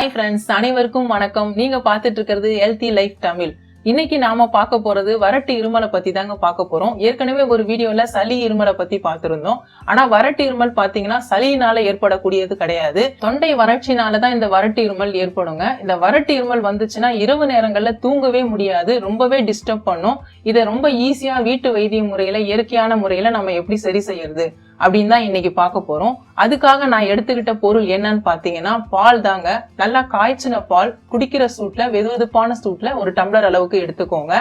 Hi friends, அனைவருக்கும் வணக்கம். நீங்க பார்த்துட்டு இருக்கிறது ஹெல்தி லைஃப் தமிழ். இன்னைக்கு நாம பார்க்க போறது வறட்டு இருமலை பத்தி தாங்க பார்க்க போறோம். ஏற்கனவே ஒரு வீடியோல சளி இருமலை பத்தி பார்த்திருந்தோம். ஆனா வறட்டு இருமல் பாத்தீங்கன்னா சளியினால ஏற்படக்கூடியது கிடையாது. தொண்டை வறட்சினாலதான் இந்த வறட்டு இருமல் ஏற்படுங்க. இந்த வறட்டு இருமல் வந்துச்சுன்னா இரவு நேரங்கள்ல தூங்கவே முடியாது, ரொம்பவே டிஸ்டர்ப் பண்ணும். இதை ரொம்ப ஈஸியா வீட்டு வைத்திய முறையில, இயற்கையான முறையில நம்ம எப்படி சரி செய்யறது அப்படின்னு தான் இன்னைக்கு பார்க்க போறோம். அதுக்காக நான் எடுத்துக்கிட்ட பொருள் என்னன்னு பாத்தீங்கன்னா பால் தாங்க. நல்லா காய்ச்சின பால் குடிக்கிற சூட்ல, வெதுவெதுப்பான சூட்ல ஒரு டம்ளர் அளவுக்கு எடுத்துக்கோங்க.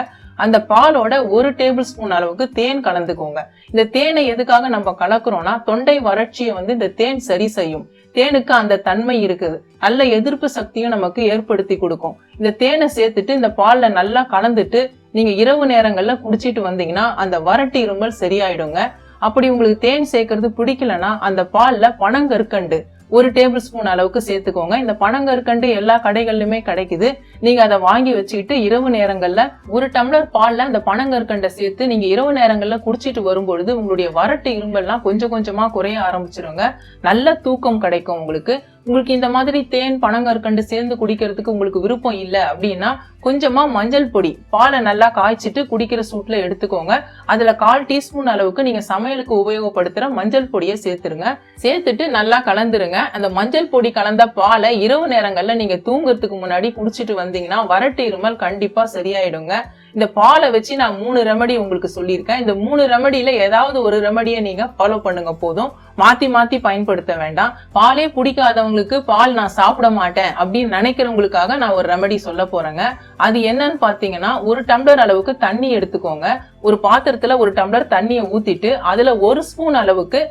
அந்த பாலோட 1 டேபிள் ஸ்பூன் அளவுக்கு தேன் கலந்துக்கோங்க. இந்த தேனை எதுக்காக நம்ம கலக்குறோம்னா தொண்டை வறட்சியை இந்த தேன் சரி செய்யும். தேனுக்கு அந்த தன்மை இருக்குது, நல்ல எதிர்ப்பு சக்தியும் நமக்கு ஏற்படுத்தி கொடுக்கும். இந்த தேனை சேர்த்துட்டு இந்த பால்ல நல்லா கலந்துட்டு நீங்க இரவு நேரங்கள்ல குடிச்சிட்டு வந்தீங்கன்னா அந்த வறட்டு இருமல் சரியாயிடுங்க. அப்படி உங்களுக்கு தேன் சேர்க்கறது பிடிக்கலன்னா அந்த பால்ல பனங்கற்கண்டு 1 டேபிள் ஸ்பூன் அளவுக்கு சேர்த்துக்கோங்க. இந்த பனங்கற்கண்டு எல்லா கடைகள்லுமே கிடைக்குது. நீங்க அதை வாங்கி வச்சுக்கிட்டு இரவு நேரங்கள்ல 1 டம்ளர் பால்ல அந்த பனங்கற்கண்டை சேர்த்து நீங்க இரவு நேரங்கள்ல குடிச்சிட்டு வரும்பொழுது உங்களுடைய வறட்டு இரும்பெல்லாம் கொஞ்சம் கொஞ்சமா குறைய ஆரம்பிச்சிருங்க. நல்ல தூக்கம் கிடைக்கும் உங்களுக்கு. உங்களுக்கு இந்த மாதிரி தேன் பனங்கற்கண்டு சேர்ந்து குடிக்கிறதுக்கு உங்களுக்கு விருப்பம் இல்லை அப்படின்னா கொஞ்சமா மஞ்சள் பொடி பாலை நல்லா காய்ச்சிட்டு குடிக்கிற சூட்ல எடுத்துக்கோங்க. அதுல 1/4 டீஸ்பூன் அளவுக்கு நீங்க சமையலுக்கு உபயோகப்படுத்துற மஞ்சள் பொடியை சேர்த்துருங்க. சேர்த்துட்டு நல்லா கலந்துருங்க. அந்த மஞ்சள் பொடி கலந்த பாலை இரவு நேரங்கள்ல நீங்க தூங்குறதுக்கு முன்னாடி குடிச்சிட்டு வந்தீங்கன்னா வறட்டு இருமல் கண்டிப்பா சரியாயிடுங்க. இந்த பாலை வச்சு நான் 3 ரெமடி உங்களுக்கு சொல்லியிருக்கேன். இந்த 3 ரெமடியில ஏதாவது ஒரு ரெமடியை நீங்க ஃபாலோ பண்ணுங்க போதும். மாத்தி மாத்தி பயன்படுத்த வேண்டாம். பாலே பிடிக்காதவங்களுக்கு, பால் நான் சாப்பிட மாட்டேன் அப்படின்னு நினைக்கிறவங்களுக்காக நான் ஒரு ரெமடி சொல்ல போறேங்க. அது என்னன்னு பாத்தீங்கன்னா 1 டம்ளர் அளவுக்கு தண்ணி எடுத்துக்கோங்க. ஒரு பாத்திரத்துல 1 டம்ளர் தண்ணியை ஊத்திட்டு அதுல 1 ஸ்பூன் அளவுக்கு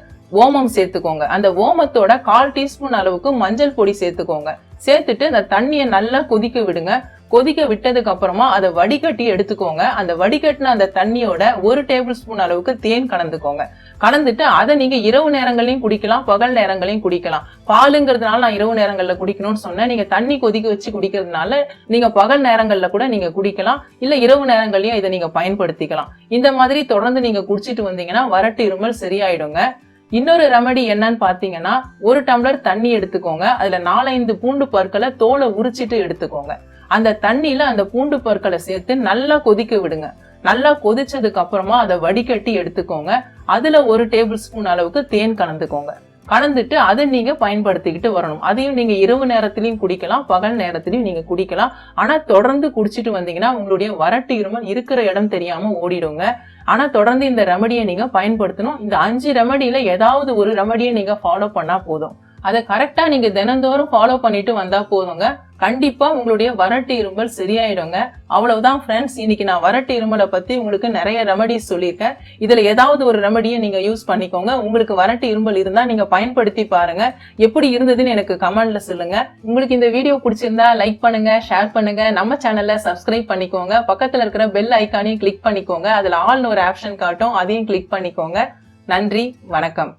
ஓமம் சேர்த்துக்கோங்க. அந்த ஓமத்தோட 1/4 டீஸ்பூன் அளவுக்கு மஞ்சள் பொடி சேர்த்துக்கோங்க. சேர்த்துட்டு அந்த தண்ணியை நல்லா கொதிக்க விடுங்க. கொதிக்க விட்டதுக்கு அப்புறமா அதை வடிகட்டி எடுத்துக்கோங்க. அந்த வடிகட்டின அந்த தண்ணியோட 1 டேபிள் ஸ்பூன் அளவுக்கு தேன் கலந்துக்கோங்க. கலந்துட்டு அதை நீங்க இரவு நேரங்களையும் குடிக்கலாம், பகல் நேரங்களையும் குடிக்கலாம். பாலுங்கிறதுனால நான் இரவு நேரங்கள்ல குடிக்கணும்னு சொன்னேன். நீங்க தண்ணி கொதிக்க வச்சு குடிக்கிறதுனால நீங்க பகல் நேரங்கள்ல கூட நீங்க குடிக்கலாம், இல்ல இரவு நேரங்களையும் இதை நீங்க பயன்படுத்திக்கலாம். இந்த மாதிரி தொடர்ந்து நீங்க குடிச்சிட்டு வந்தீங்கன்னா வறட்டு இருமல் சரியாயிடுங்க. இன்னொரு ரெமடி என்னன்னு பாத்தீங்கன்னா 1 டம்ளர் தண்ணி எடுத்துக்கோங்க. அதுல 4-5 பூண்டு பற்களை தோலை உரிச்சிட்டு எடுத்துக்கோங்க. அந்த தண்ணியில அந்த பூண்டு பற்களை சேர்த்து நல்லா கொதிக்க விடுங்க. நல்லா கொதிச்சதுக்கு அப்புறமா அதை வடிகட்டி எடுத்துக்கோங்க. அதுல 1 டேபிள் ஸ்பூன் அளவுக்கு தேன் கலந்துக்கோங்க. கலந்துட்டு அதை நீங்க பயன்படுத்திக்கிட்டு வரணும். அதையும் நீங்க இரவு நேரத்திலையும் குடிக்கலாம், பகல் நேரத்திலையும் நீங்க குடிக்கலாம். ஆனா தொடர்ந்து குடிச்சிட்டு வந்தீங்கன்னா உங்களுடைய வறட்டு இருமல் இருக்கிற இடம் தெரியாம ஓடிடுங்க. ஆனா தொடர்ந்து இந்த ரெமடியை நீங்க பயன்படுத்தணும். இந்த 5 ரெமடியில ஏதாவது ஒரு ரெமடியை நீங்க ஃபாலோ பண்ணா போதும். அதை கரெக்டா நீங்க தினந்தோறும் ஃபாலோ பண்ணிட்டு வந்தா போதுங்க. கண்டிப்பா உங்களுடைய வறட்டு இருமல் சரியாயிடுங்க. அவ்வளவுதான் ஃப்ரெண்ட்ஸ், இன்னைக்கு நான் வறட்டு இருமலை பத்தி உங்களுக்கு நிறைய ரெமடிஸ் சொல்லியிருக்கேன். இதுல ஏதாவது ஒரு ரெமடியை நீங்க யூஸ் பண்ணிக்கோங்க. உங்களுக்கு வறட்டு இருமல் இருந்தா நீங்க பயன்படுத்தி பாருங்க. எப்படி இருந்ததுன்னு எனக்கு கமெண்ட்ல சொல்லுங்க. உங்களுக்கு இந்த வீடியோ பிடிச்சிருந்தா லைக் பண்ணுங்க, ஷேர் பண்ணுங்க, நம்ம சேனல்ல சப்ஸ்கிரைப் பண்ணிக்கோங்க. பக்கத்துல இருக்கிற பெல் ஐக்கானையும் கிளிக் பண்ணிக்கோங்க. அதுல ஆல்னு ஒரு ஆப்ஷன் காட்டும், அதையும் கிளிக் பண்ணிக்கோங்க. நன்றி, வணக்கம்.